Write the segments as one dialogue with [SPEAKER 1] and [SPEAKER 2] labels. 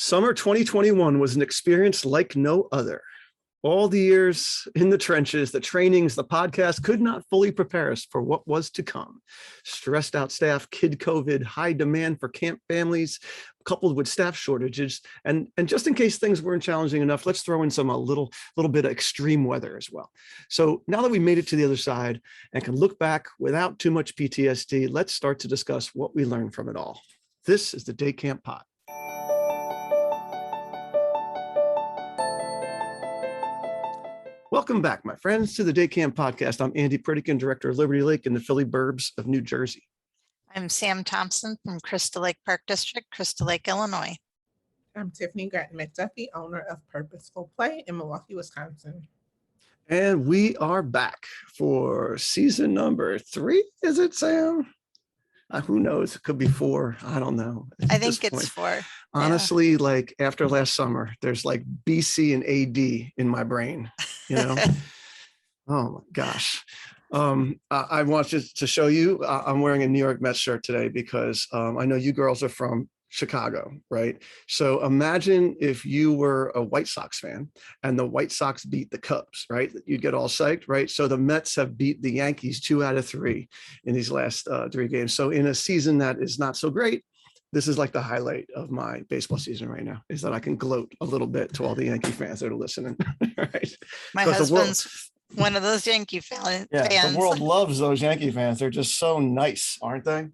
[SPEAKER 1] Summer 2021 was an experience like no other. All the years in the trenches, the trainings, the podcast could not fully prepare us for what was to come. Stressed out staff, kid COVID, high demand for camp families, coupled with staff shortages. And just in case things weren't challenging enough, let's throw in some a little bit of extreme weather as well. So now that we made it to the other side and can look back without too much PTSD, let's start to discuss what we learned from it all. This is the Day Camp Pod. Welcome back, my friends, to the Day Camp Podcast. I'm Andy Pritikin, Director of Liberty Lake in the Philly burbs of New Jersey.
[SPEAKER 2] I'm Sam Thompson from Crystal Lake Park District, Crystal Lake, Illinois.
[SPEAKER 3] I'm Tiffany Gratton-McDuffie, owner of Purposeful Play in Milwaukee, Wisconsin.
[SPEAKER 1] And we are back for season number 3. Is it, Sam? Who knows? It could be 4. I don't know.
[SPEAKER 2] I think it's 4.
[SPEAKER 1] Honestly, yeah. Like after last summer, there's like BC and AD in my brain, you know? Oh my gosh. I want to show you, I'm wearing a New York Mets shirt today because I know you girls are from Chicago, right? So imagine if you were a White Sox fan and the White Sox beat the Cubs, right? You'd get all psyched, right? So the Mets have beat the Yankees 2 out of 3 in these last 3 games. So in a season that is not so great, this is like the highlight of my baseball season right now, is that I can gloat a little bit to all the Yankee fans that are listening, right?
[SPEAKER 2] My husband's one of those Yankee fans.
[SPEAKER 1] Yeah, the world loves those Yankee fans. They're just so nice, aren't they?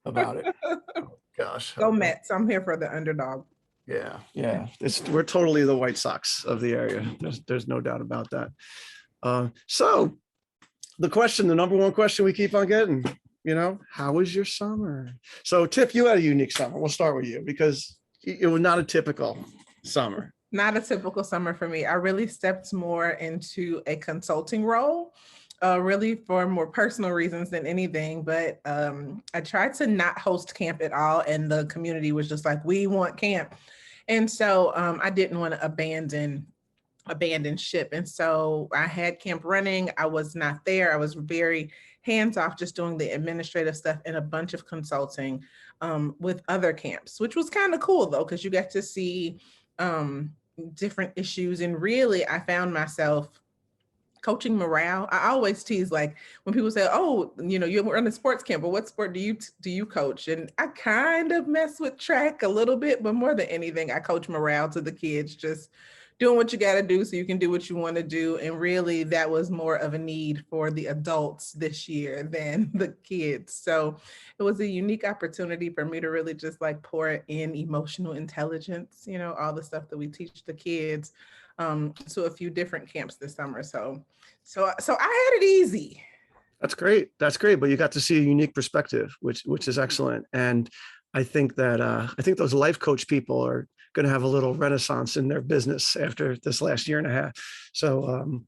[SPEAKER 1] About it. Oh, gosh.
[SPEAKER 3] Go Mets. I'm here for the underdog.
[SPEAKER 1] Yeah. We're totally the White Sox of the area. There's no doubt about that. So the number one question we keep on getting, how was your summer? So Tiff, you had a unique summer. We'll start with you because it was not a typical summer.
[SPEAKER 3] Not a typical summer for me. I really stepped more into a consulting role, really for more personal reasons than anything. But I tried to not host camp at all. And the community was just like, we want camp. And so I didn't want to abandon ship. And so I had camp running. I was not there. I was very hands off, just doing the administrative stuff and a bunch of consulting with other camps, which was kind of cool though, because you get to see different issues. And really, I found myself coaching morale. I always tease, like when people say, oh, you run a sports camp, but what sport do you coach? And I kind of mess with track a little bit, but more than anything, I coach morale to the kids, just doing what you got to do so you can do what you want to do. And really, that was more of a need for the adults this year than the kids. So it was a unique opportunity for me to really just like pour in emotional intelligence, all the stuff that we teach the kids to a few different camps this summer. So I had it easy.
[SPEAKER 1] That's great. But you got to see a unique perspective, which is excellent. And I think that those life coach people are going to have a little renaissance in their business after this last year and a half. So,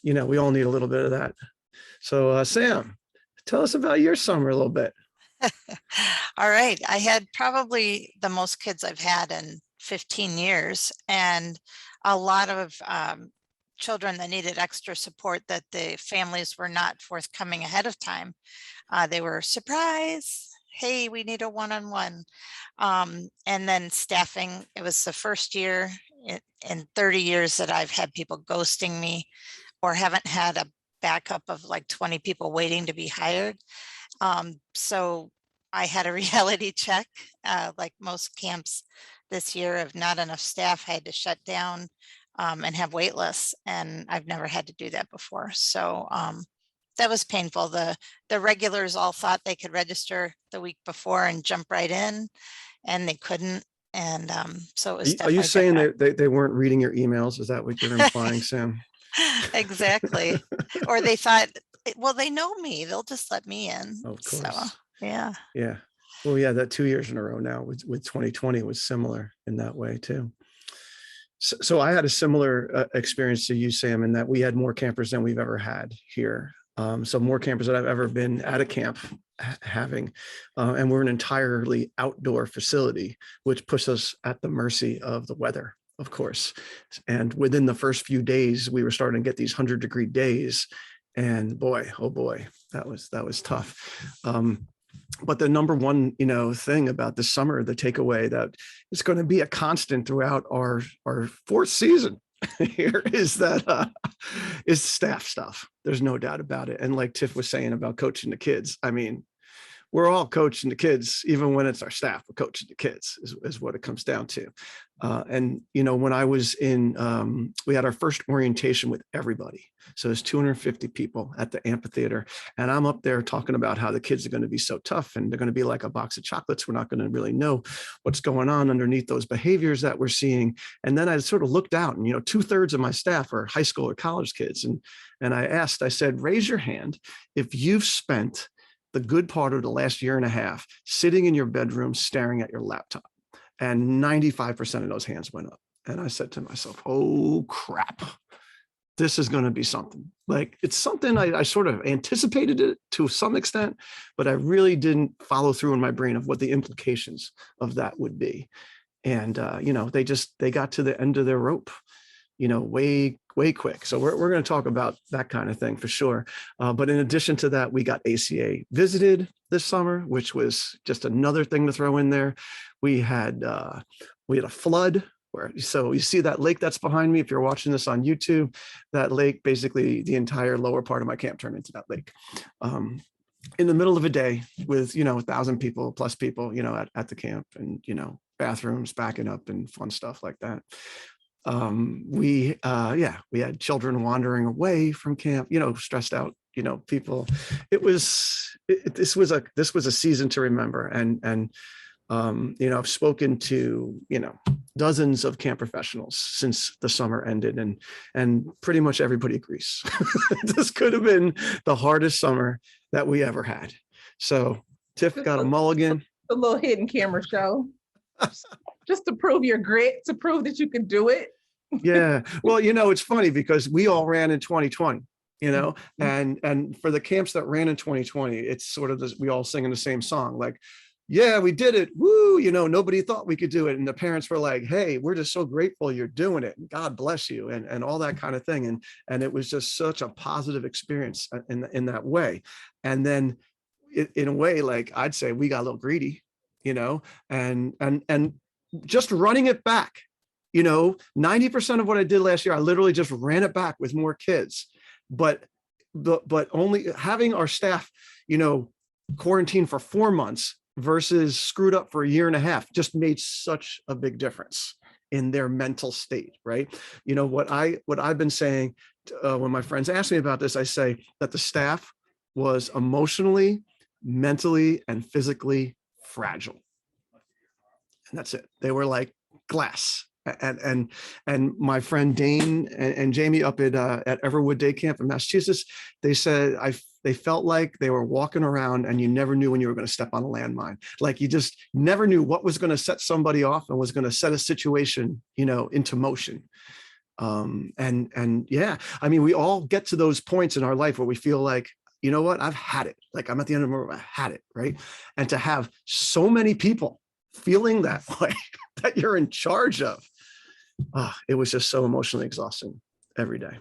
[SPEAKER 1] we all need a little bit of that. So, Sam, tell us about your summer a little bit.
[SPEAKER 2] All right. I had probably the most kids I've had in 15 years and a lot of children that needed extra support that the families were not forthcoming ahead of time. They were surprised. Hey, we need a one-on-one. And then staffing, it was the first year in 30 years that I've had people ghosting me or haven't had a backup of like 20 people waiting to be hired. So I had a reality check, like most camps this year of not enough staff. I had to shut down and have wait lists, and I've never had to do that before. So that was painful. The regulars all thought they could register the week before and jump right in, and they couldn't. And so it was.
[SPEAKER 1] Are you saying that they weren't reading your emails? Is that what you're implying, Sam?
[SPEAKER 2] Exactly. Or they thought, well, they know me. They'll just let me in.
[SPEAKER 1] Of course.
[SPEAKER 2] So, yeah.
[SPEAKER 1] Yeah. Well, yeah, that 2 years in a row now with 2020 was similar in that way too. So I had a similar experience to you, Sam, in that we had more campers than we've ever had here. So more campers that I've ever been at a camp having, and we're an entirely outdoor facility, which puts us at the mercy of the weather, of course. And within the first few days, we were starting to get these 100-degree days, and boy, oh boy, that was tough. but the number one, thing about the summer, the takeaway that is going to be a constant throughout our fourth season here is that is staff stuff. There's no doubt about it. And like Tiff was saying about coaching the kids, I mean, we're all coaching the kids, even when it's our staff, we're coaching the kids is what it comes down to. And, when I was we had our first orientation with everybody. So there's 250 people at the amphitheater. And I'm up there talking about how the kids are going to be so tough and they're going to be like a box of chocolates. We're not going to really know what's going on underneath those behaviors that we're seeing. And then I sort of looked out and, 2/3 of my staff are high school or college kids. And I said, raise your hand if you've spent the good part of the last year and a half sitting in your bedroom staring at your laptop. And 95% of those hands went up. And I said to myself, oh crap, this is going to be something. Like, it's something I sort of anticipated it to some extent, but I really didn't follow through in my brain of what the implications of that would be. And they got to the end of their rope, way quick. So we're going to talk about that kind of thing for sure. But in addition to that, we got ACA visited this summer, which was just another thing to throw in there. We had a flood so you see that lake that's behind me. If you're watching this on YouTube, that lake, basically the entire lower part of my camp turned into that lake. In the middle of a day with, 1,000 people plus people, at the camp, and, bathrooms backing up and fun stuff like that. We had children wandering away from camp, stressed out, people. This was a season to remember. And I've spoken to, dozens of camp professionals since the summer ended, and pretty much everybody agrees. This could have been the hardest summer that we ever had. So Tiff got a mulligan.
[SPEAKER 3] A little hidden camera show. Just to prove your grit, to prove that you can do it.
[SPEAKER 1] Yeah. Well, it's funny because we all ran in 2020, and for the camps that ran in 2020, it's sort of this, we all singing the same song, like, yeah, we did it. Woo. Nobody thought we could do it. And the parents were like, hey, we're just so grateful you're doing it. And God bless you. And all that kind of thing. And it was just such a positive experience in that way. And then in a way, like, I'd say we got a little greedy, and just running it back, 90% of what I did last year, I literally just ran it back with more kids, but only having our staff, quarantine for 4 months versus screwed up for a year and a half just made such a big difference in their mental state, right? What I've been saying when my friends ask me about this, I say that the staff was emotionally, mentally, and physically fragile. And that's it. They were like glass. And my friend Dane and Jamie up at Everwood Day Camp in Massachusetts, they said they felt like they were walking around and you never knew when you were going to step on a landmine. Like, you just never knew what was going to set somebody off and was going to set a situation, into motion. We all get to those points in our life where we feel like, you know what, I've had it. Like, I'm at the end of my rope, I had it, right? And to have so many people feeling that way that you're in charge of, it was just so emotionally exhausting every day.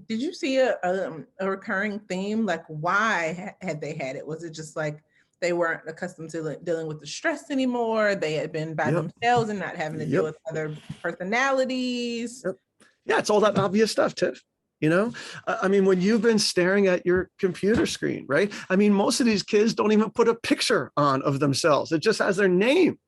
[SPEAKER 3] Did you see a recurring theme? Like, why had they had it? Was it just like they weren't accustomed to dealing with the stress anymore? They had been by themselves and not having to deal with other personalities?
[SPEAKER 1] Yep. Yeah, it's all that obvious stuff, Tiff. When you've been staring at your computer screen, right? Most of these kids don't even put a picture on of themselves. It just has their name,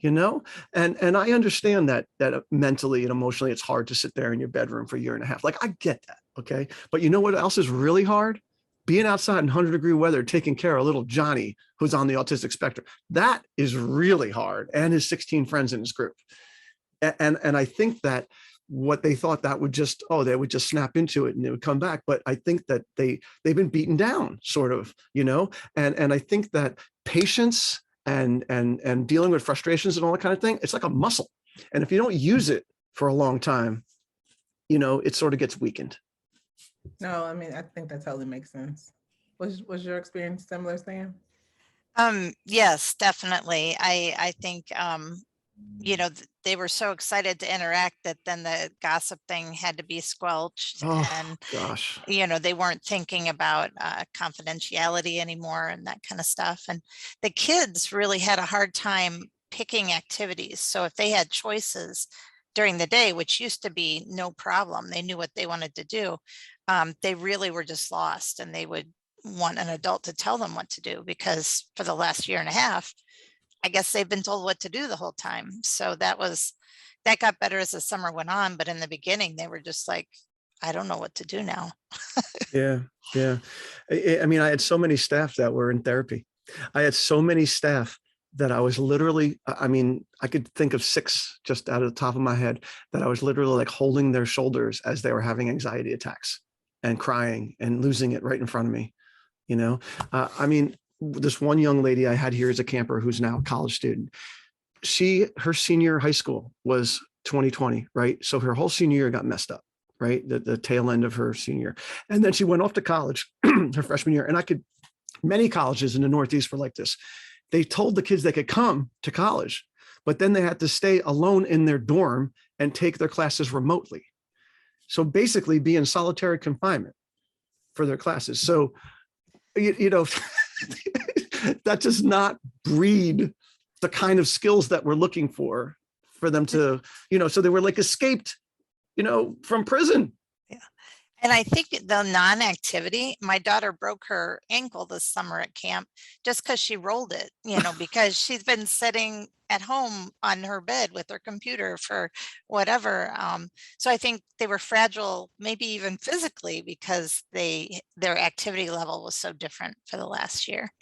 [SPEAKER 1] and I understand that mentally and emotionally, it's hard to sit there in your bedroom for a year and a half. Like, I get that. Okay. But you know what else is really hard? Being outside in 100-degree weather, taking care of little Johnny, who's on the autistic spectrum. That is really hard. And his 16 friends in his group. And I think that what they thought that would just, they would just snap into it and it would come back. But I think that they've been beaten down, sort of, and I think that patience and dealing with frustrations and all that kind of thing, it's like a muscle. And if you don't use it for a long time, it sort of gets weakened.
[SPEAKER 3] No, I think that totally makes sense. Was your experience similar, Sam?
[SPEAKER 2] Yes, definitely. I think, they were so excited to interact that then the gossip thing had to be squelched,
[SPEAKER 1] Oh
[SPEAKER 2] and
[SPEAKER 1] gosh.
[SPEAKER 2] they weren't thinking about confidentiality anymore and that kind of stuff. And the kids really had a hard time picking activities. So if they had choices during the day, which used to be no problem, they knew what they wanted to do. They really were just lost, and they would want an adult to tell them what to do, because for the last year and a half, I guess they've been told what to do the whole time. So that got better as the summer went on. But in the beginning, they were just like, I don't know what to do now.
[SPEAKER 1] Yeah. Yeah. I mean, I had so many staff that were in therapy. I had so many staff that I was literally, I mean, I could think of 6 just out of the top of my head that I was literally like holding their shoulders as they were having anxiety attacks and crying and losing it right in front of me. I mean, this one young lady I had here as a camper who's now a college student, her senior high school was 2020, right? So her whole senior year got messed up, right? The tail end of her senior. And then she went off to college her freshman year. And many colleges in the Northeast were like this. They told the kids they could come to college, but then they had to stay alone in their dorm and take their classes remotely. So basically be in solitary confinement for their classes. So, that does not breed the kind of skills that we're looking for them to, so they were like escaped, from prison.
[SPEAKER 2] Yeah. And I think the non-activity, my daughter broke her ankle this summer at camp just because she rolled it, because she's been sitting at home on her bed with her computer for whatever. So I think they were fragile, maybe even physically, because their activity level was so different for the last year.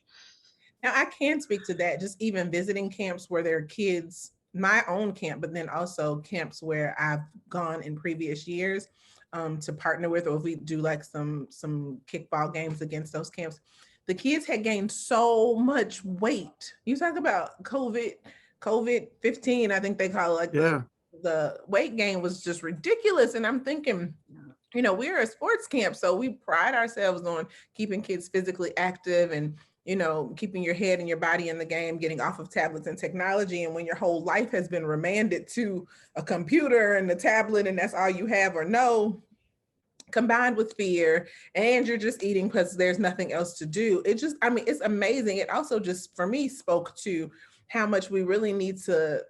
[SPEAKER 3] Now, I can speak to that, just even visiting camps where there are kids, my own camp, but then also camps where I've gone in previous years to partner with, or if we do like some kickball games against those camps, the kids had gained so much weight. You talk about COVID-15, I think they call it, like the weight gain was just ridiculous. And I'm thinking, we're a sports camp, so we pride ourselves on keeping kids physically active and keeping your head and your body in the game, getting off of tablets and technology. And when your whole life has been remanded to a computer and a tablet, and that's all you have or know, combined with fear, and you're just eating because there's nothing else to do. It's amazing. It also just, for me, spoke to how much we really need to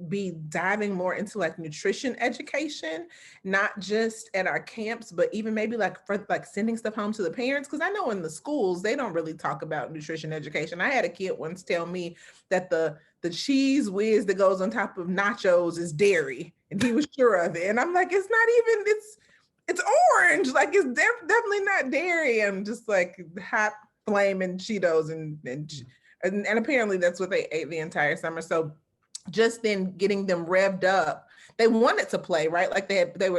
[SPEAKER 3] be diving more into like nutrition education, not just at our camps, but even maybe like for like sending stuff home to the parents. Because I know in the schools, they don't really talk about nutrition education. I had a kid once tell me that the cheese whiz that goes on top of nachos is dairy, and he was sure of it. And I'm like, it's not even, it's orange. Like, it's definitely not dairy. I'm just like hot flaming Cheetos and apparently that's what they ate the entire summer. So just then getting them revved up, they wanted to play, right? Like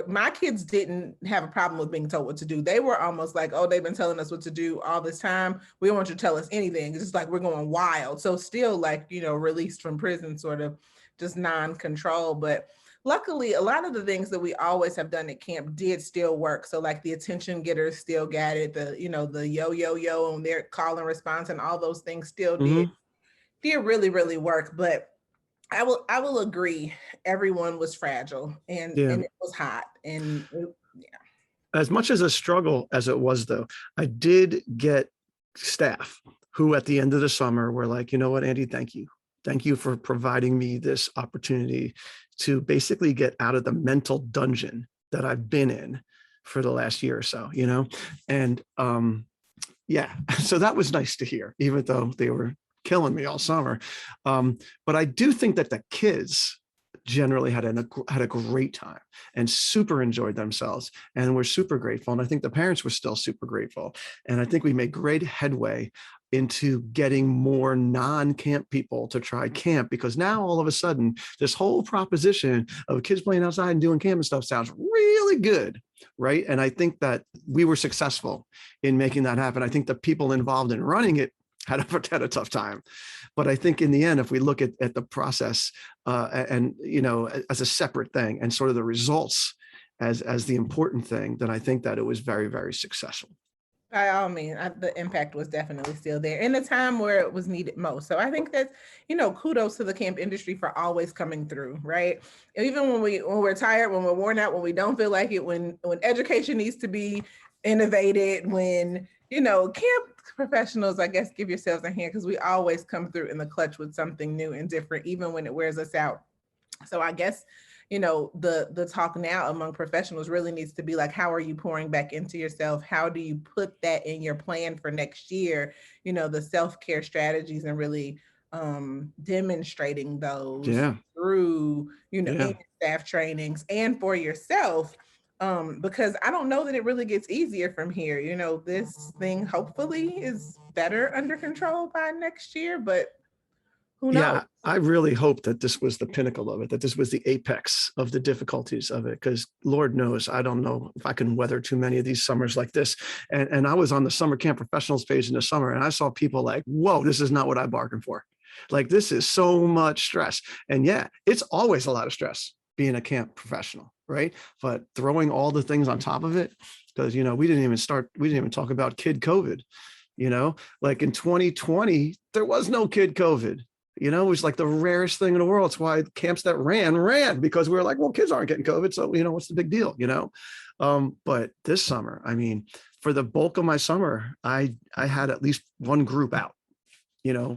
[SPEAKER 3] my kids didn't have a problem with being told what to do. They were almost like, oh, they've been telling us what to do all this time. We don't want you to tell us anything. It's just like, we're going wild. So still like, released from prison, sort of just non-control. But luckily, a lot of the things that we always have done at camp did still work. So like the attention getters still got it. The yo and their call and response and all those things still did really, really work. But I will agree. Everyone was fragile and it was hot. And
[SPEAKER 1] as much as a struggle as it was, though, I did get staff who at the end of the summer were like, you know what, Andy, thank you. Thank you for providing me this opportunity to basically get out of the mental dungeon that I've been in for the last year or so, and so that was nice to hear, even though they were killing me all summer. But I do think that the kids generally had a great time and super enjoyed themselves and were super grateful. And I think the parents were still super grateful. And I think we made great headway into getting more non-camp people to try camp, because now all of a sudden this whole proposition of kids playing outside and doing camp and stuff sounds really good, right? And I think that we were successful in making that happen. I think the people involved in running it had a tough time. But I think in the end, if we look at the process and, as a separate thing and sort of the results as the important thing, then I think that it was very, very successful.
[SPEAKER 3] By all means, the impact was definitely still there in a time where it was needed most. So I think that's, kudos to the camp industry for always coming through, right? Even when we're tired, when we're worn out, when we don't feel like it, when education needs to be innovated, when, camp professionals, I guess, give yourselves a hand, because we always come through in the clutch with something new and different, even when it wears us out. So I guess, the talk now among professionals really needs to be like, how are you pouring back into yourself? How do you put that in your plan for next year? The self-care strategies, and really demonstrating those through, in your staff trainings and for yourself. Because I don't know that it really gets easier from here. This thing hopefully is better under control by next year, but who knows?
[SPEAKER 1] Yeah, I really hope that this was the pinnacle of it, that this was the apex of the difficulties of it, because Lord knows, I don't know if I can weather too many of these summers like this. And I was on the summer camp professionals page in the summer, and I saw people like, whoa, this is not what I bargained for. Like, this is so much stress. And yeah, it's always a lot of stress being a camp professional, right? But throwing all the things on top of it, because, we didn't even talk about kid COVID, like in 2020, there was no kid COVID. It was like the rarest thing in the world. It's why camps that ran, because we were like, well, kids aren't getting COVID. So, what's the big deal, But this summer, for the bulk of my summer, I had at least one group out,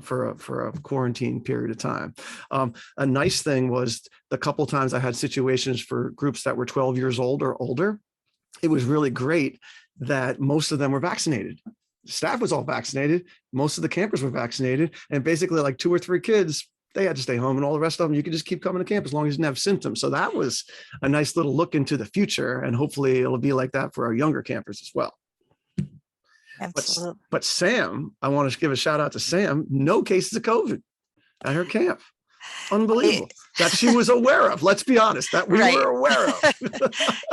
[SPEAKER 1] for a quarantine period of time. A nice thing was the couple times I had situations for groups that were 12 years old or older. It was really great that most of them were vaccinated. Staff was all vaccinated. Most of the campers were vaccinated. And basically like 2 or 3 kids, they had to stay home, and all the rest of them, you could just keep coming to camp as long as you didn't have symptoms. So that was a nice little look into the future. And hopefully it'll be like that for our younger campers as well.
[SPEAKER 2] Absolutely.
[SPEAKER 1] But Sam, I want to give a shout out to Sam. No cases of COVID at her camp. Unbelievable. That she was aware of. Let's be honest, that we were aware of.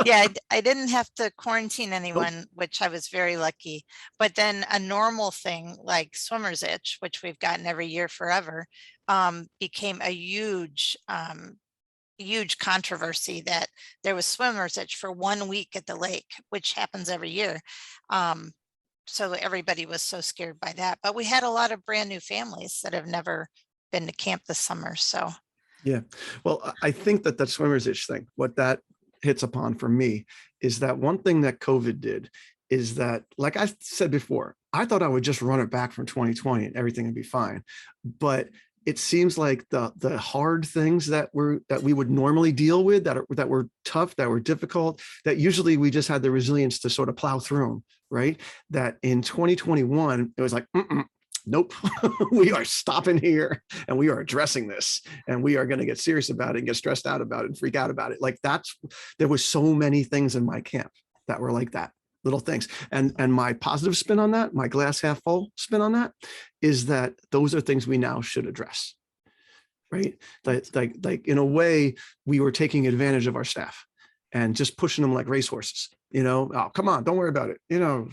[SPEAKER 2] Yeah, I didn't have to quarantine anyone, which I was very lucky. But then a normal thing like swimmer's itch, which we've gotten every year forever, became a huge controversy, that there was swimmer's itch for 1 week at the lake, which happens every year. So everybody was so scared by that. But we had a lot of brand new families that have never been to camp this summer. So
[SPEAKER 1] yeah, well, I think that swimmer's itch thing, what that hits upon for me is that one thing that COVID did is that, like I said before, I thought I would just run it back from 2020 and everything would be fine. But it seems like the hard things that we would normally deal with, that were tough, that were difficult, that usually we just had the resilience to sort of plow through them, right? That in 2021, it was like, nope, we are stopping here and we are addressing this, and we are going to get serious about it and get stressed out about it and freak out about it. Like there was so many things in my camp that were like that, little things. And my positive spin on that, my glass half full spin on that, is that those are things we now should address, right? Like in a way, we were taking advantage of our staff and just pushing them like racehorses. Oh, come on, don't worry about it.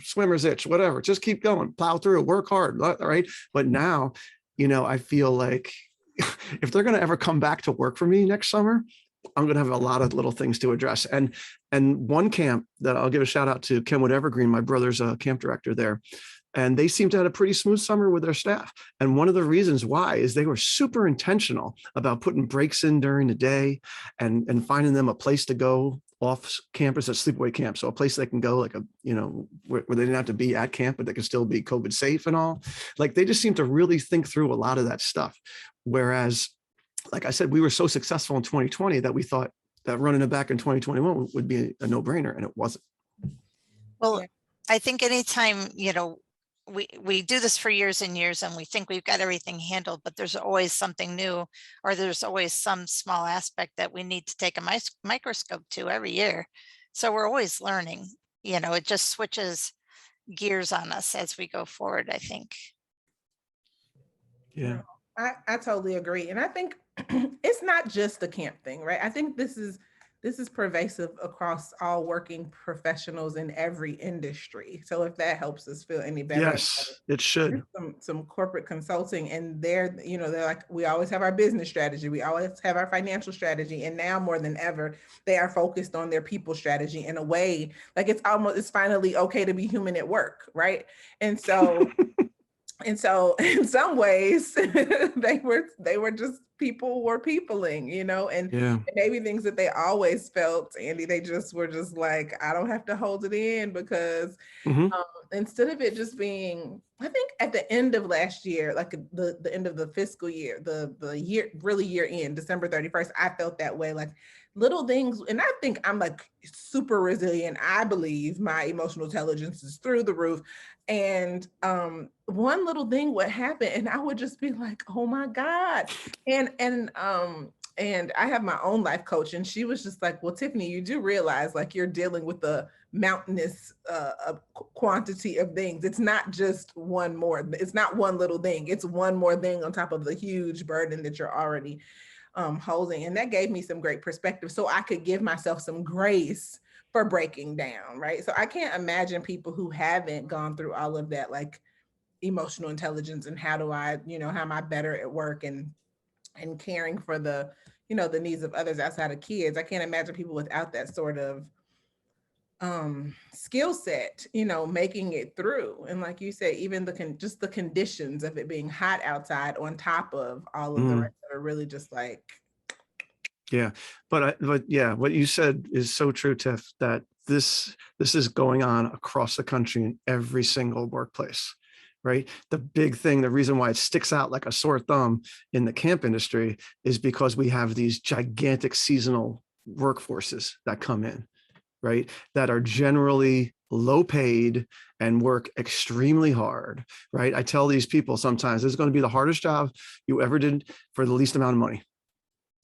[SPEAKER 1] Swimmer's itch, whatever, just keep going, plow through, work hard, right? But now, I feel like if they're going to ever come back to work for me next summer, I'm going to have a lot of little things to address. And one camp that I'll give a shout out to, Kenwood Evergreen, my brother's a camp director there. And they seem to have a pretty smooth summer with their staff. And one of the reasons why is they were super intentional about putting breaks in during the day and finding them a place to go off campus at sleepaway camp. So a place they can go, like where they didn't have to be at camp, but they can still be COVID safe and all. Like, they just seem to really think through a lot of that stuff. Whereas, like I said, we were so successful in 2020 that we thought that running it back in 2021 would be a no-brainer, and it wasn't.
[SPEAKER 2] Well, I think anytime, we do this for years and years, and we think we've got everything handled, but there's always something new, or there's always some small aspect that we need to take a microscope to every year. So we're always learning. It just switches gears on us as we go forward, I think.
[SPEAKER 1] Yeah,
[SPEAKER 3] I totally agree. And I think it's not just the camp thing, right? I think this is this is pervasive across all working professionals in every industry. So if that helps us feel any better about it.
[SPEAKER 1] Yes, it should.
[SPEAKER 3] Some corporate consulting, and they're like, we always have our business strategy, we always have our financial strategy, and now more than ever they are focused on their people strategy in a way like it's finally okay to be human at work, right? And so in some ways they were just people were peopling, and maybe things that they always felt, Andy, they just were just like, I don't have to hold it in, because instead of it just being, I think at the end of last year, like the end of the fiscal year, the year, really year end, December 31st, I felt that way, like little things. And I think I'm like super resilient. I believe my emotional intelligence is through the roof. And one little thing would happen and I would just be like, oh my God. And I have my own life coach, and she was just like, well, Tiffany, you do realize like you're dealing with the mountainous quantity of things. It's not just it's not one little thing. It's one more thing on top of the huge burden that you're already holding. And that gave me some great perspective, so I could give myself some grace for breaking down, right? So I can't imagine people who haven't gone through all of that, like emotional intelligence and how am I better at work and caring for the, the needs of others outside of kids. I can't imagine people without that sort of skill set, making it through. And like you say, even just the conditions of it being hot outside on top of all of the rest that are really just like.
[SPEAKER 1] Yeah, but yeah, what you said is so true, Tiff, that this is going on across the country in every single workplace, right? The big thing, the reason why it sticks out like a sore thumb in the camp industry is because we have these gigantic seasonal workforces that come in, right? That are generally low paid and work extremely hard, right? I tell these people sometimes this is going to be the hardest job you ever did for the least amount of money,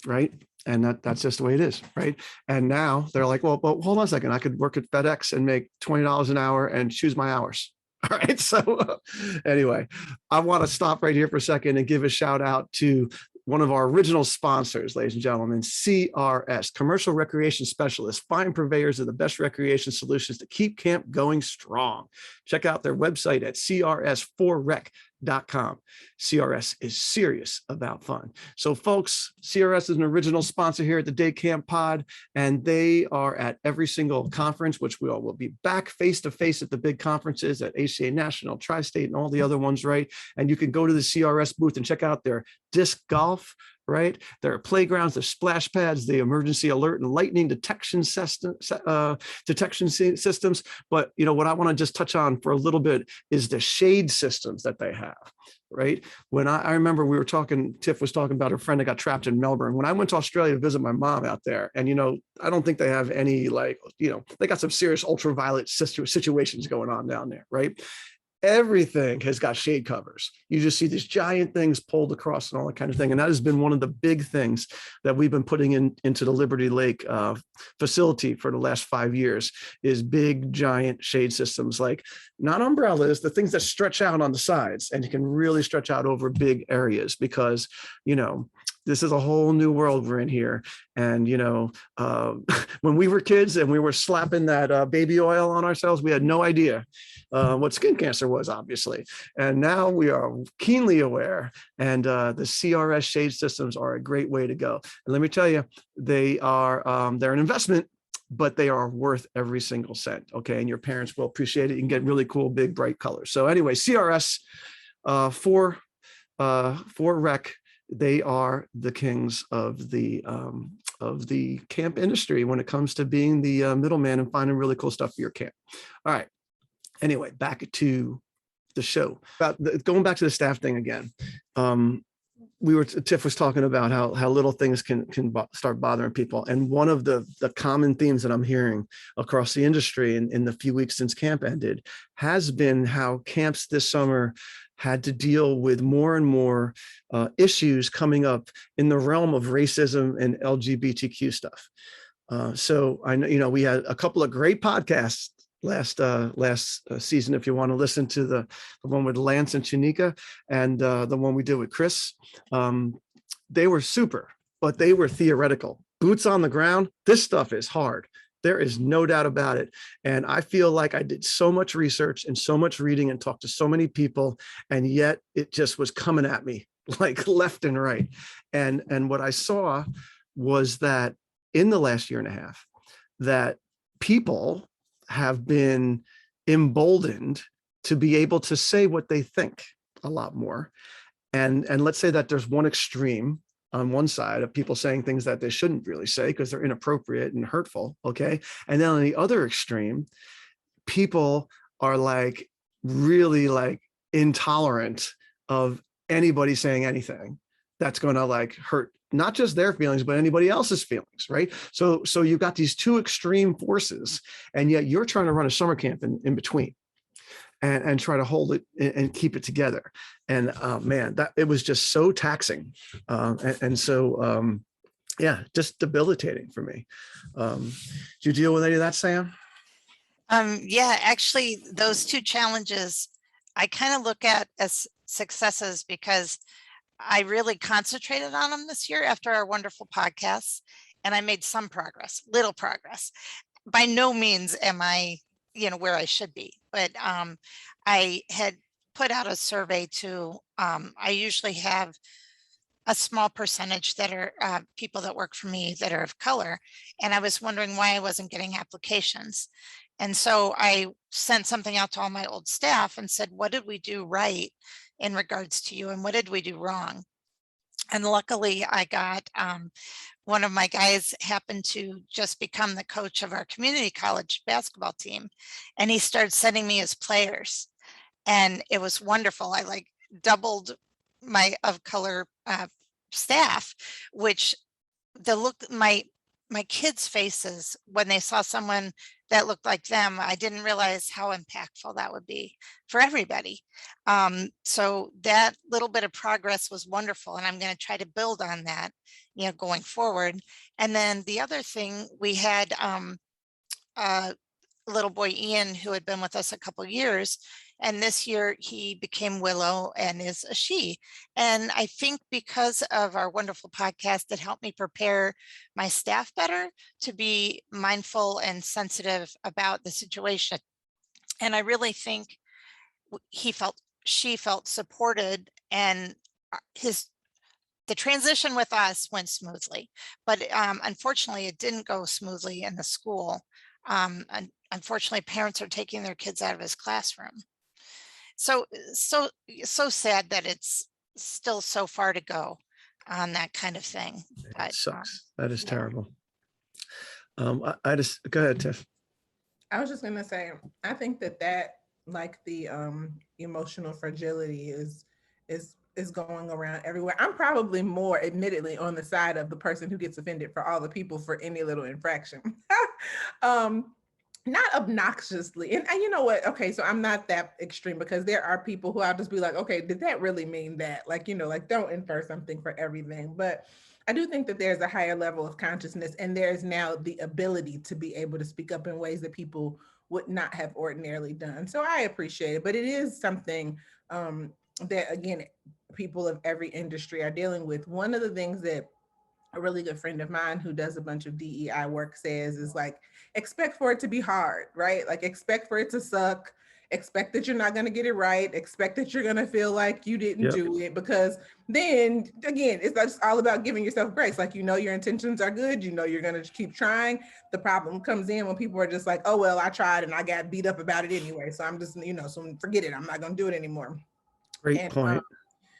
[SPEAKER 1] right? And that's just the way it is, right? And now they're like, well, hold on a second. I could work at FedEx and make $20 an hour and choose my hours. All right. So anyway, I want to stop right here for a second and give a shout out to one of our original sponsors, ladies and gentlemen, CRS, Commercial Recreation Specialists, fine purveyors of the best recreation solutions to keep camp going strong. Check out their website at crs4rec.com. CRS is serious about fun. So folks, CRS is an original sponsor here at the Day Camp Pod, and they are at every single conference, which we all will be back face-to-face at the big conferences at ACA National, Tri-State, and all the other ones, right? And you can go to the CRS booth and check out their disc golf, right? There are playgrounds, there's splash pads, the emergency alert and lightning detection systems. But what I want to just touch on for a little bit is the shade systems that they have, right? When I remember Tiff was talking about her friend that got trapped in Melbourne. When I went to Australia to visit my mom out there, and I don't think they have any they got some serious ultraviolet situations going on down there, right? Everything has got shade covers. You just see these giant things pulled across and all that kind of thing. And that has been one of the big things that we've been putting into the Liberty Lake facility for the last 5 years is big, giant shade systems, like not umbrellas, the things that stretch out on the sides, and you can really stretch out over big areas because, this is a whole new world we're in here. And, when we were kids and we were slapping that baby oil on ourselves, we had no idea what skin cancer was, obviously. And now we are keenly aware. And the CRS shade systems are a great way to go. And let me tell you, they're an investment, but they are worth every single cent. Okay. And your parents will appreciate it. You can get really cool, big, bright colors. So anyway, CRS for rec. They are the kings of the camp industry when it comes to being the middleman and finding really cool stuff for your camp. All right. Anyway, back to the show. Going back to the staff thing again. Tiff was talking about how little things can start bothering people. And one of the common themes that I'm hearing across the industry in the few weeks since camp ended has been how camps this summer had to deal with more and more issues coming up in the realm of racism and LGBTQ stuff. So I know, we had a couple of great podcasts last season. If you want to listen to the one with Lance and Shanika and the one we did with Chris, they were super, but they were theoretical. boots on the ground, this stuff is hard. There is no doubt about it. And I feel like I did so much research and so much reading and talked to so many people, and yet it just was coming at me like left and right. And what I saw was that in the last year and a half, that people have been emboldened to be able to say what they think a lot more. And let's say that there's one extreme on one side of people saying things that they shouldn't really say because they're inappropriate and hurtful. Okay. And then on the other extreme, people are like really like intolerant of anybody saying anything that's going to like hurt not just their feelings, but anybody else's feelings. Right. So you've got these two extreme forces, and yet you're trying to run a summer camp in between. And try to hold it and keep it together. And man, that it was just so taxing. So just debilitating for me. Did you deal with any of that, Sam?
[SPEAKER 2] Yeah, actually, those two challenges I kind of look at as successes because I really concentrated on them this year after our wonderful podcasts, and I made some progress, little progress. By no means am I where I should be. But I had put out a survey to, I usually have a small percentage that are people that work for me that are of color. And I was wondering why I wasn't getting applications. And so I sent something out to all my old staff and said, what did we do right in regards to you? And what did we do wrong? And luckily I got one of my guys happened to just become the coach of our community college basketball team. And he started sending me his players. And it was wonderful. I like doubled my of color staff, which my kids' faces when they saw someone that looked like them, I didn't realize how impactful that would be for everybody. So that little bit of progress was wonderful, and I'm going to try to build on that, going forward. And then the other thing, we had little boy Ian, who had been with us a couple years, and this year he became Willow and is a she. And I think because of our wonderful podcast, it helped me prepare my staff better to be mindful and sensitive about the situation. And I really think she felt supported, and the transition with us went smoothly, but unfortunately it didn't go smoothly in the school. And unfortunately, parents are taking their kids out of his classroom. So sad that it's still so far to go on that kind of thing.
[SPEAKER 1] It sucks. That is terrible. I just go ahead, Tiff.
[SPEAKER 3] I was just gonna say, I think that like the emotional fragility is going around everywhere. I'm probably more admittedly on the side of the person who gets offended for all the people for any little infraction. Not obnoxiously. And you know what? Okay, so I'm not that extreme, because there are people who I'll just be like, okay, did that really mean that? Like, like don't infer something for everything. But I do think that there's a higher level of consciousness, and there's now the ability to be able to speak up in ways that people would not have ordinarily done. So I appreciate it, but it is something that, again, people of every industry are dealing with. One of the things that a really good friend of mine who does a bunch of DEI work says is like, expect for it to be hard, right? Like expect for it to suck, expect that you're not going to get it right, expect that you're going to feel like you didn't do it, because then again, it's just all about giving yourself grace. Like, your intentions are good, you're going to keep trying. The problem comes in when people are just like, oh, well, I tried and I got beat up about it anyway. So I'm just, so forget it. I'm not going to do it anymore.
[SPEAKER 1] Great point.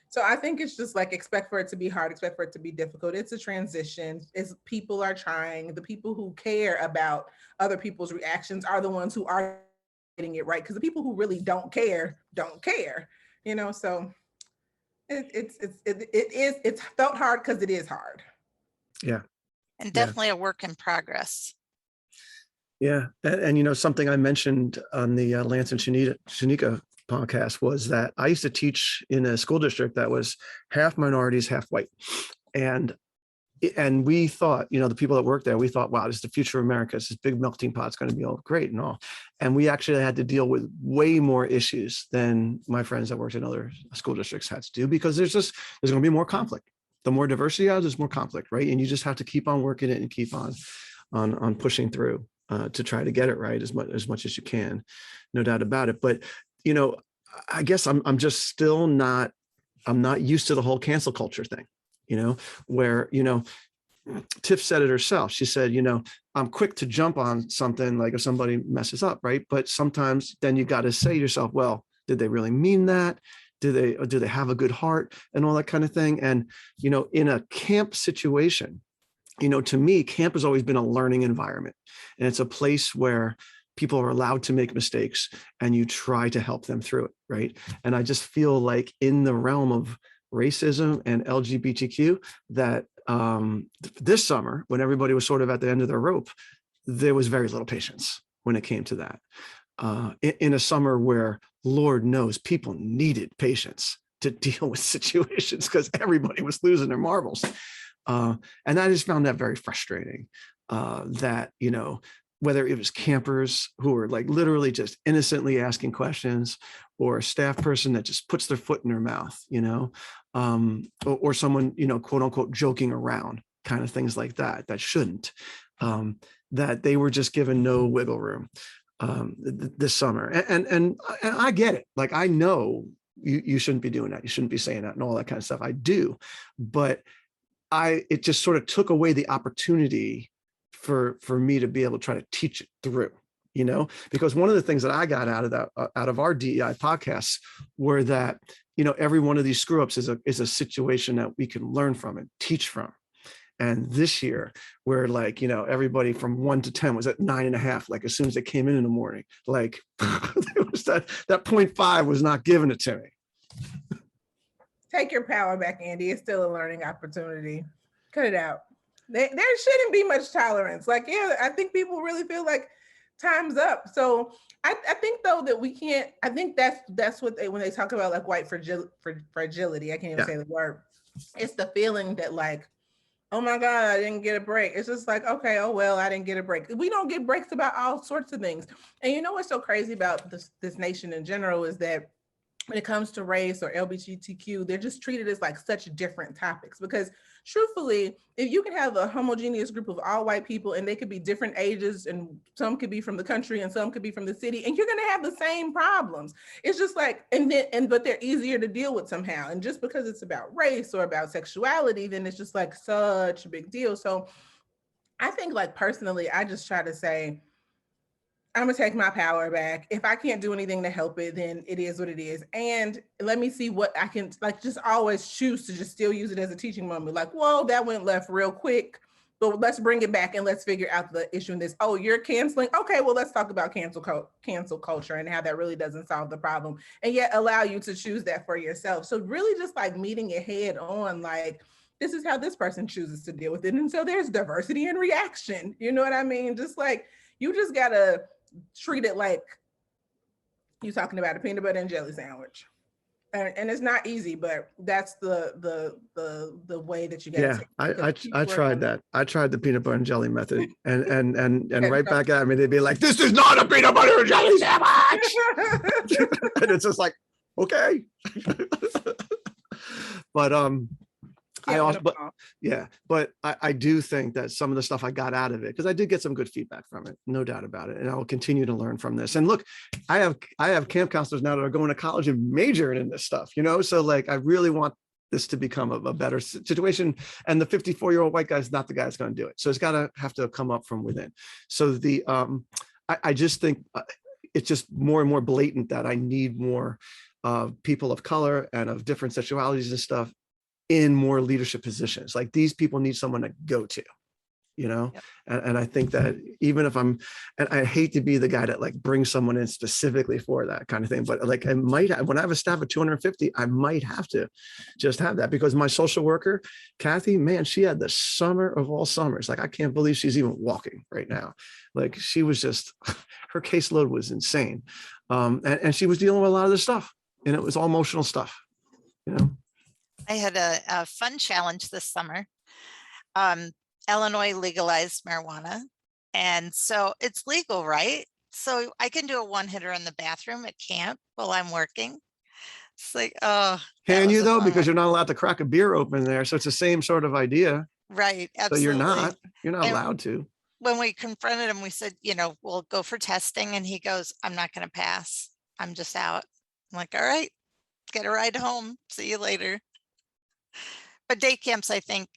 [SPEAKER 3] So I think it's just like, expect for it to be hard, expect for it to be difficult. It's a transition. People are trying. The people who care about other people's reactions are the ones who are getting it right, because the people who really don't care. So it's felt hard because it is hard.
[SPEAKER 1] Yeah.
[SPEAKER 2] And definitely a work in progress.
[SPEAKER 1] Yeah. And something I mentioned on the Lance and Shanika podcast was that I used to teach in a school district that was half minorities, half white. And we thought, the people that worked there, we thought, wow, this is the future of America. This big melting pot's going to be all great and all. And we actually had to deal with way more issues than my friends that worked in other school districts had to do, because there's going to be more conflict. the more diversity you have, there's more conflict, right? And you just have to keep on working it and keep on pushing through to try to get it right as much as you can, no doubt about it. But I guess I'm just still not, I'm not used to the whole cancel culture thing, where Tiff said it herself. She said, I'm quick to jump on something like if somebody messes up, right? But sometimes then you got to say to yourself, well, did they really mean that? Do they have a good heart and all that kind of thing? And, in a camp situation, to me, camp has always been a learning environment. And it's a place where people are allowed to make mistakes and you try to help them through it, right? And I just feel like in the realm of racism and LGBTQ that this summer, when everybody was sort of at the end of their rope, there was very little patience when it came to that. In a summer where, Lord knows, people needed patience to deal with situations because everybody was losing their marbles. And I just found that very frustrating, that, whether it was campers who were like literally just innocently asking questions, or a staff person that just puts their foot in their mouth, or someone, quote unquote, joking around, kind of things like that shouldn't, that they were just given no wiggle room this summer. And I get it. Like, I know you shouldn't be doing that. You shouldn't be saying that and all that kind of stuff. I do. But it just sort of took away the opportunity for me to be able to try to teach it through, because one of the things that I got out of our DEI podcasts were that, every one of these screw ups is a situation that we can learn from and teach from. And this year, where like, everybody from 1 to 10 was at 9.5, like as soon as they came in the morning, like it was that 0.5 was not giving it to me.
[SPEAKER 3] Take your power back, Andy. It's still a learning opportunity. Cut it out. There shouldn't be much tolerance. Like, yeah, I think people really feel like time's up. So I think though that we can't, I think that's what when they talk about like white fragility, I can't even say the word. It's the feeling that like, oh my God, I didn't get a break. It's just like, okay, oh well, I didn't get a break. We don't get breaks about all sorts of things. And what's so crazy about this nation in general is that when it comes to race or LGBTQ, they're just treated as like such different topics. Because truthfully, if you can have a homogeneous group of all white people and they could be different ages, and some could be from the country and some could be from the city, and you're going to have the same problems. It's just like, but they're easier to deal with somehow. And just because it's about race or about sexuality, then it's just like such a big deal. So I think like personally, I just try to say, I'm gonna take my power back. If I can't do anything to help it, then it is what it is. And let me see what I can, like, just always choose to just still use it as a teaching moment. Like, whoa, that went left real quick, but let's bring it back and let's figure out the issue in this. Oh, you're canceling? Okay, well, let's talk about cancel culture and how that really doesn't solve the problem, and yet allow you to choose that for yourself. So really just like meeting it head on, like, this is how this person chooses to deal with it. And so there's diversity in reaction. You know what I mean? Just like, you just gotta treat it like you're talking about a peanut butter and jelly sandwich, and it's not easy, but that's the way that you get.
[SPEAKER 1] Yeah, I tried that. I tried the peanut butter and jelly method, and right back at me, they'd be like, "This is not a peanut butter and jelly sandwich," and it's just like, okay. But I do think that some of the stuff I got out of it, because I did get some good feedback from it, no doubt about it. And I will continue to learn from this. And look, I have camp counselors now that are going to college and majoring in this stuff, so like, I really want this to become a better situation. And the 54-year-old white guy is not the guy that's going to do it. So it's have to come up from within. So I just think it's just more and more blatant that I need more people of color and of different sexualities and stuff in more leadership positions. Like, these people need someone to go to, Yep. And I think that even if and I hate to be the guy that like brings someone in specifically for that kind of thing, but like, when I have a staff of 250, I might have to just have that, because my social worker, Kathy, man, she had the summer of all summers. Like, I can't believe she's even walking right now. Like, she was just, her caseload was insane. And she was dealing with a lot of this stuff, and it was all emotional stuff,
[SPEAKER 2] I had a fun challenge this summer. Illinois legalized marijuana. And so it's legal, right? So I can do a one-hitter in the bathroom at camp while I'm working. It's like, oh, that
[SPEAKER 1] Can
[SPEAKER 2] was
[SPEAKER 1] you
[SPEAKER 2] a
[SPEAKER 1] though?
[SPEAKER 2] fun
[SPEAKER 1] Because
[SPEAKER 2] one.
[SPEAKER 1] you're not allowed to crack a beer open there. So it's the same sort of idea.
[SPEAKER 2] Right,
[SPEAKER 1] So you're
[SPEAKER 2] absolutely.
[SPEAKER 1] not
[SPEAKER 2] And
[SPEAKER 1] allowed to.
[SPEAKER 2] when we confronted him, we said, we'll go for testing. And he goes, I'm not going to pass. I'm just out. I'm like, all right, get a ride home. See you later. But day camps, I think,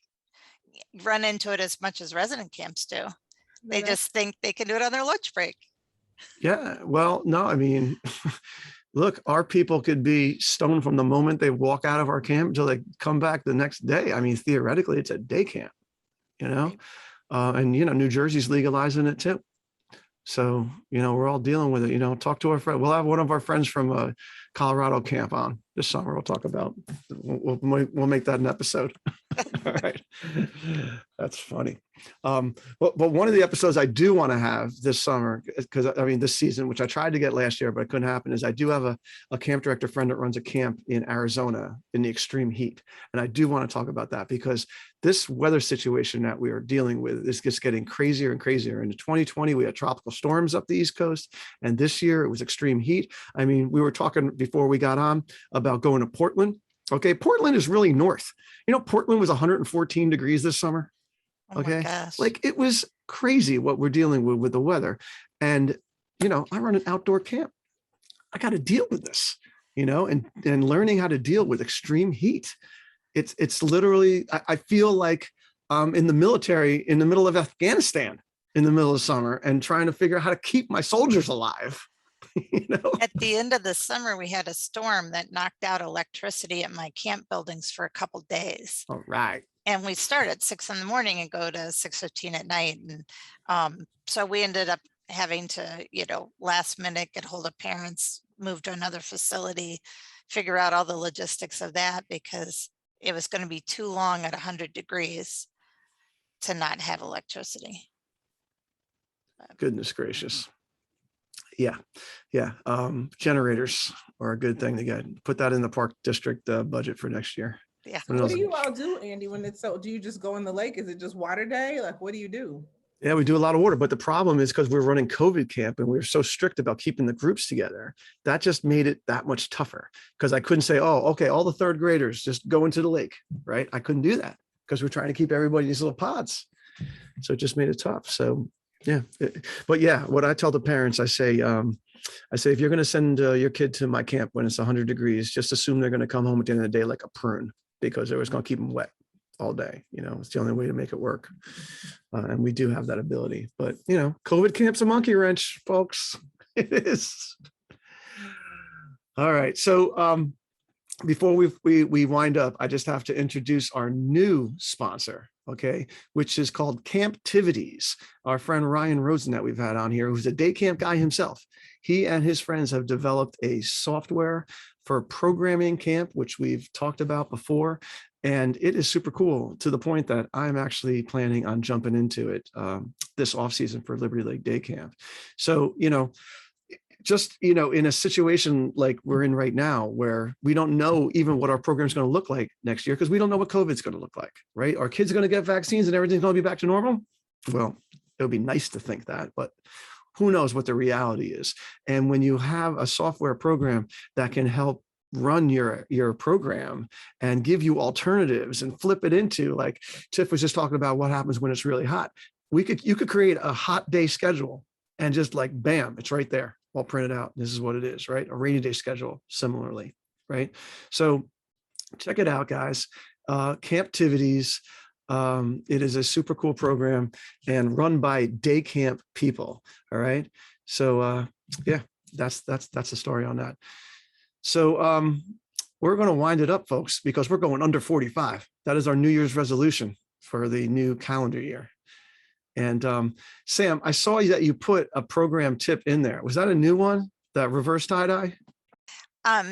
[SPEAKER 2] run into it as much as resident camps do. They just think they can do it on their lunch break.
[SPEAKER 1] Yeah. Well, no, I mean, look, our people could be stoned from the moment they walk out of our camp until they come back the next day. I mean, theoretically, it's a day camp,
[SPEAKER 2] Right.
[SPEAKER 1] and, New Jersey's legalizing it too. So, we're all dealing with it, talk to our friend. We'll have one of our friends from Colorado camp on this summer. We'll talk about, we'll make that an episode. All right. That's funny. But one of the episodes I do want to have this summer, because this season, which I tried to get last year, but it couldn't happen, is I do have a camp director friend that runs a camp in Arizona in the extreme heat. And I do want to talk about that because this weather situation that we are dealing with is just getting crazier and crazier. In 2020, we had tropical storms up the East Coast. And this year it was extreme heat. I mean, we were talking before we got on about going to Portland. Okay, Portland is really north. Portland was 114 degrees this summer.
[SPEAKER 2] Oh my
[SPEAKER 1] Okay,
[SPEAKER 2] gosh.
[SPEAKER 1] like it was crazy what we're dealing with the weather. And, I run an outdoor camp. I got to deal with this, and learning how to deal with extreme heat. It's literally, I feel like I'm in the military in the middle of Afghanistan in the middle of summer and trying to figure out how to keep my soldiers alive.
[SPEAKER 2] At the end of the summer, we had a storm that knocked out electricity at my camp buildings for a couple days.
[SPEAKER 1] All right.
[SPEAKER 2] And we start at 6 a.m. and go to 6:15 at night. And so we ended up having to, last minute get hold of parents, move to another facility, figure out all the logistics of that because it was going to be too long at 100 degrees to not have electricity.
[SPEAKER 1] Goodness gracious. Yeah. Generators are a good thing to get. Put that in the park district budget for next year.
[SPEAKER 2] Yeah.
[SPEAKER 3] What do you all do, Andy, when it's so, do you just go in the lake? Is it just water day? Like, what do you do?
[SPEAKER 1] Yeah, we do a lot of water, but the problem is because we're running COVID camp and we were so strict about keeping the groups together, that just made it that much tougher because I couldn't say, oh, okay, all the third graders just go into the lake, right? I couldn't do that because we're trying to keep everybody in these little pods. So it just made it tough. So yeah, but yeah, what I tell the parents, I say, if you're going to send your kid to my camp when it's 100 degrees, just assume they're going to come home at the end of the day like a prune because they're just going to keep them wet all day. It's the only way to make it work. And we do have that ability, but COVID camp's a monkey wrench, folks. It is. All right. So before we wind up, I just have to introduce our new sponsor, okay, which is called Camptivities. Our friend Ryan Rosen that we've had on here, who's a day camp guy himself. He and his friends have developed a software for programming camp, which we've talked about before. And it is super cool to the point that I'm actually planning on jumping into it this off season for Liberty Lake Day Camp. So, just, in a situation like we're in right now, where we don't know even what our program is going to look like next year, because we don't know what COVID is going to look like, right? Our kids are going to get vaccines and everything's going to be back to normal. Well, it would be nice to think that, but who knows what the reality is. And when you have a software program that can help run your program and give you alternatives and flip it into, like Tiff was just talking about what happens when it's really hot. You could create a hot day schedule and just like, bam, it's right there, all printed out. This is what it is, right? A rainy day schedule similarly, right? So check it out, guys. Camptivities. It is a super cool program and run by day camp people. All right. So yeah, that's the story on that. So we're going to wind it up, folks, because we're going under 45. That is our New Year's resolution for the new calendar year. And Sam, I saw that you put a program tip in there. Was that a new one, that reverse tie-dye?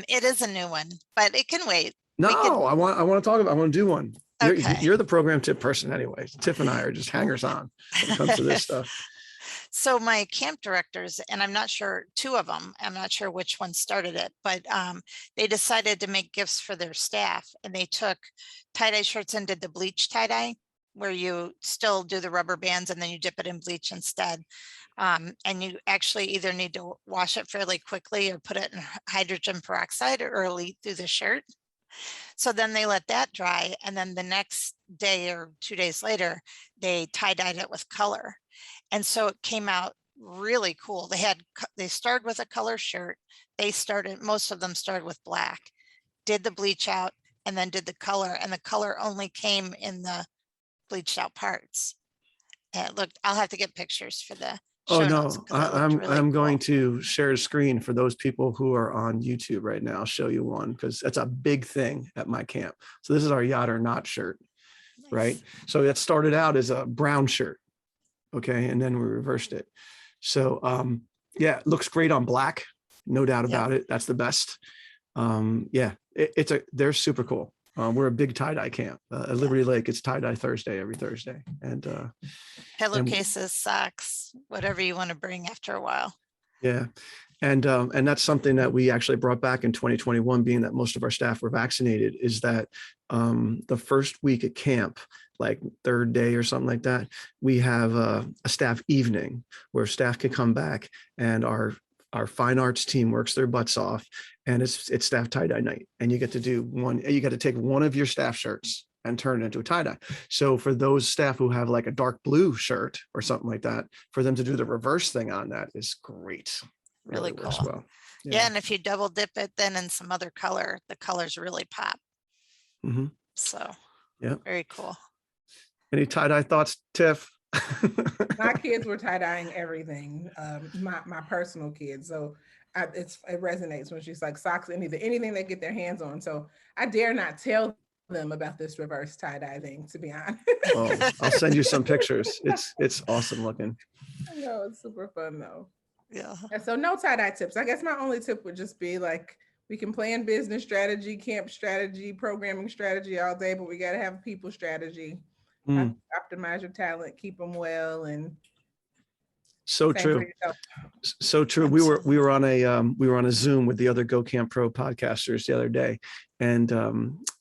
[SPEAKER 2] It is a new one, but it can wait.
[SPEAKER 1] No, I want to talk about, I want to do one.
[SPEAKER 2] Okay.
[SPEAKER 1] You're the program tip person anyway. Tiff and I are just hangers on when it comes to this stuff.
[SPEAKER 2] So my camp directors, and I'm not sure, two of them, I'm not sure which one started it, but they decided to make gifts for their staff and they took tie-dye shirts and did the bleach tie-dye where you still do the rubber bands and then you dip it in bleach instead. And you actually either need to wash it fairly quickly or put it in hydrogen peroxide early through the shirt. So then they let that dry. And then the next day or 2 days later, they tie-dyed it with color. And so it came out really cool. They started with a color shirt. Most of them started with black, did the bleach out, and then did the color. And the color only came in the bleached out parts. And it looked, I'll have to get pictures for the
[SPEAKER 1] Oh
[SPEAKER 2] show
[SPEAKER 1] no,
[SPEAKER 2] notes, 'cause it looked really
[SPEAKER 1] I'm going
[SPEAKER 2] cool.
[SPEAKER 1] to share a screen for those people who are on YouTube right now. I'll show you one because that's a big thing at my camp. So this is our yacht or not shirt, right?
[SPEAKER 2] Nice.
[SPEAKER 1] So that started out as a brown shirt, okay, and then we reversed it. So yeah, it looks great on black, no doubt
[SPEAKER 2] Yep.
[SPEAKER 1] about it. That's the best. Yeah, they're super cool. We're a big tie-dye camp at Liberty Lake. It's tie-dye Thursday every Thursday, and
[SPEAKER 2] Pillowcases, socks, whatever you want to bring after a while.
[SPEAKER 1] yeah. And that's something that we actually brought back in 2021, being that most of our staff were vaccinated, is that the first week at camp, like third day or something like that, we have a staff evening where staff can come back and our fine arts team works their butts off, and it's staff tie-dye night. And you get to take one of your staff shirts and turn it into a tie-dye. So for those staff who have like a dark blue shirt or something like that, for them to do the reverse thing on that is great.
[SPEAKER 2] Really
[SPEAKER 1] works
[SPEAKER 2] cool.
[SPEAKER 1] well.
[SPEAKER 2] Yeah. And if you double dip it then in some other color, the colors really pop.
[SPEAKER 1] Mhm.
[SPEAKER 2] So
[SPEAKER 1] Yeah.
[SPEAKER 2] very cool.
[SPEAKER 1] Any tie-dye thoughts, Tiff?
[SPEAKER 3] My kids were tie-dyeing everything, my personal kids. So it resonates when she's like socks, anything they get their hands on. So I dare not tell them about this reverse tie-dye thing, to be honest.
[SPEAKER 1] Oh, I'll send you some pictures. It's awesome looking.
[SPEAKER 3] No, it's super fun though.
[SPEAKER 2] Yeah.
[SPEAKER 3] And so no tie-dye tips. I guess my only tip would just be like, we can plan business strategy, camp strategy, programming strategy all day, but we got to have a people strategy. Optimize your talent, keep them well, and
[SPEAKER 1] so true. So true. We were on a Zoom with the other Go Camp Pro podcasters the other day, and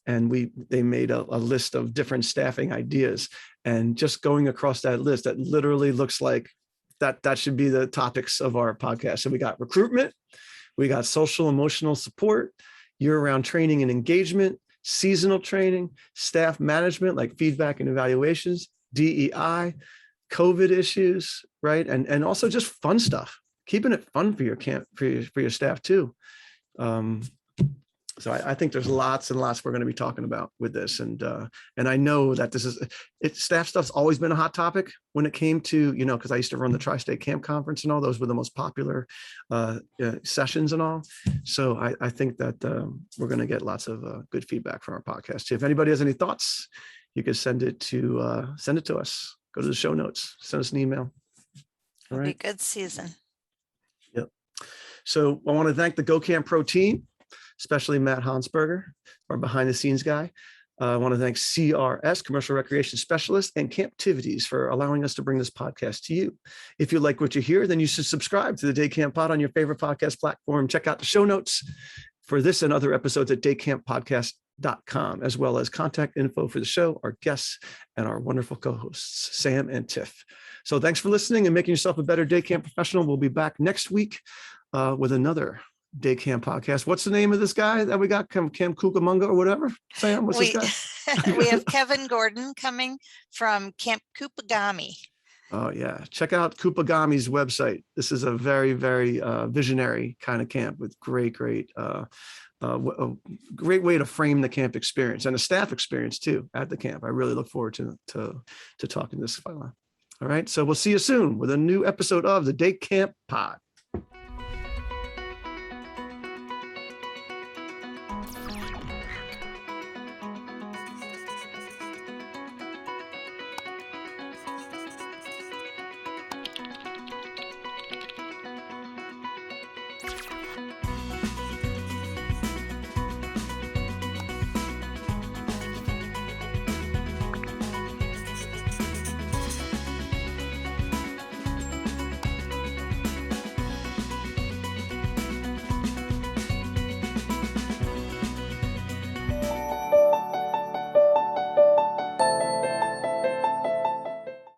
[SPEAKER 1] they made a list of different staffing ideas, and just going across that list, that literally looks like that should be the topics of our podcast. So we got recruitment, we got social emotional support, year-round training and engagement, seasonal training, staff management like feedback and evaluations, DEI, COVID issues, right? And also just fun stuff, keeping it fun for your camp, for your staff too. So I think there's lots and lots we're going to be talking about with this. And I know that staff stuff's always been a hot topic when it came to, because I used to run the Tri-State Camp Conference and all. Those were the most popular sessions and all. So I think that we're going to get lots of good feedback from our podcast. If anybody has any thoughts, you can send it to us. Go to the show notes, send us an email.
[SPEAKER 2] It'll be a good season.
[SPEAKER 1] Yep. So I want to thank the Go Camp Pro team, especially Matt Hansberger, our behind the scenes guy. I want to thank CRS, Commercial Recreation Specialist, and Camptivities for allowing us to bring this podcast to you. If you like what you hear, then you should subscribe to the Day Camp Pod on your favorite podcast platform. Check out the show notes for this and other episodes at daycamppodcast.com, as well as contact info for the show, our guests, and our wonderful co-hosts, Sam and Tiff. So thanks for listening and making yourself a better day camp professional. We'll be back next week with another Day Camp podcast. What's the name of this guy that we got? Camp Cucamonga or whatever? Sam, what's this guy?
[SPEAKER 2] We have Kevin Gordon coming from Camp Kupagami.
[SPEAKER 1] Oh yeah, check out Kupagami's website. This is a very, very visionary kind of camp with great a great way to frame the camp experience and a staff experience too at the camp. I really look forward to talking this fella. All right, so we'll see you soon with a new episode of the Day Camp Pod.